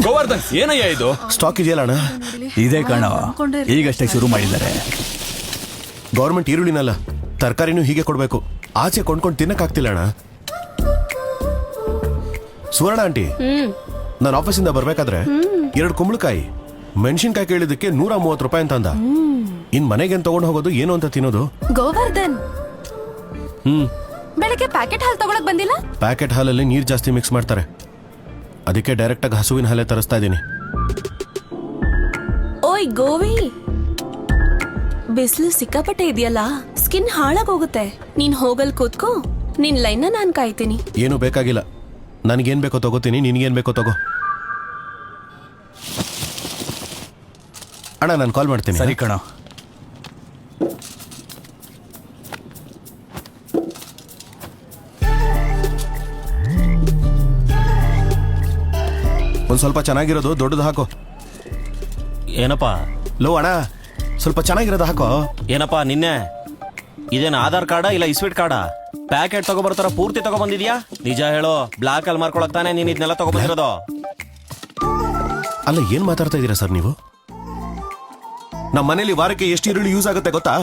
ಗೋವರ್ಧನ್, ಏನಯ್ಯ ಇದು? ಸ್ಟಾಕ್ ಇದೆಯಲ್ಲ ಅಣ್ಣ? ಇದೇ ಕಣ, ಈಗಷ್ಟೇ ಶುರು ಮಾಡಿದ್ದಾರೆ. ಗೌರ್ಮೆಂಟ್ ಈರುಳ್ಳಿನಲ್ಲ, ತರಕಾರಿನೂ ಹೀಗೆ ಕೊಡ್ಬೇಕು. ಆಚೆ ಕೊಂಡ್ಕೊಂಡು ತಿನ್ನಕ್ಕಾಗ್ತಿಲ್ಲ ಅಣ್ಣ. ಸುವರ್ಣ ಆಂಟಿ, ನಾನು ಆಫೀಸಿಂದ ಬರ್ಬೇಕಾದ್ರೆ 2 ಕುಂಬಳಕಾಯಿ ಮೆಣಸಿನ್ಕಾಯಿ ಕೇಳಿದಕ್ಕೆ 130 ರೂಪಾಯಿ ಅಂತ ಅಂದ. ಇನ್ ಮನೆಗೇನ್ ತಗೊಂಡು ಹೋಗೋದು, ಏನು ಅಂತ ತಿನ್ನೋದು? ಗೋವರ್ಧನ್, ಬೆಳಗ್ಗೆ ಪ್ಯಾಕೆಟ್ ಹಾಲು ತಗೊಳಕ್ ಬಂದಿಲ್ಲ? ಪ್ಯಾಕೆಟ್ ಹಾಲಲ್ಲಿ ನೀರ್ ಜಾಸ್ತಿ ಮಿಕ್ಸ್ ಮಾಡ್ತಾರೆ, ಅದಕ್ಕೆ ಡೈರೆಕ್ಟ್ ಆಗಿ ಹಸುವಿನ ಹಾಲೇ ತರಿಸ್ತಾ ಇದ್ದೀನಿ. ಓಯ್ ಗೋವಿ, ಬಿಸಿಲು ಸಿಕ್ಕಾಪಟ್ಟೆ ಇದೆಯಲ್ಲ, ಸ್ಕಿನ್ ಹಾಳಾಗೋಗುತ್ತೆ. ನೀನ್ ಹೋಗಲ್ ಕೂತ್ಕೋ, ನಿನ್ ಲೈನ್ ನಾನ್ ಕಾಯ್ತೀನಿ. ಏನು ಬೇಕಾಗಿಲ್ಲ, ನನಗೇನ್ ಬೇಕೋ ತಗೋತೀನಿ, ನಿನ್ಗೇನ್ ಬೇಕೋ ತಗೋ. ಅಣ್ಣ, ನಾನು ಕಾಲ್ ಮಾಡ್ತೀನಿ. ಸರಿ ಕಣ. ಒಂದ್ ಸ್ವಲ್ಪ ಚೆನ್ನಾಗಿರೋದು ದೊಡ್ಡದು ಹಾಕೋ. ಏನಪ್ಪ? ಲೋ ಅಣ್ಣ, ಸ್ವಲ್ಪ ಚೆನ್ನಾಗಿರೋದು ಹಾಕೋ. ಏನಪ್ಪ ನಿನ್ನೆ ಇದೇನು ಆಧಾರ್ ಕಾರ್ಡಾ ಇಲ್ಲ ಇಸ್ವಿಟ್ ಕಾರ್ಡಾ? ಪ್ಯಾಕೆಟ್ ತಗೊಬರ್ತಾರ ಪೂರ್ತಿ ತಗೊಬಂದಿದ್ಯಾ? ನಿಜ ಹೇಳು, ಬ್ಲಾಕ್ ಅಲ್ಲಿ ಮಾರ್ಕೊಳಕ್ ತಾನೆ ನೀನ್ ಇದನ್ನೆಲ್ಲ ತಗೊಬಂದಿರೋದು? ಅಲ್ಲ, ಏನ್ ಮಾತಾಡ್ತಾ ಇದೀರಾ ಸರ್ ನೀವು? ನಮ್ಮ ಮನೇಲಿ ವಾರಕ್ಕೆ ಎಷ್ಟು ಈರುಳ್ಳಿ ಯೂಸ್ ಆಗುತ್ತೆ ಗೊತ್ತಾ?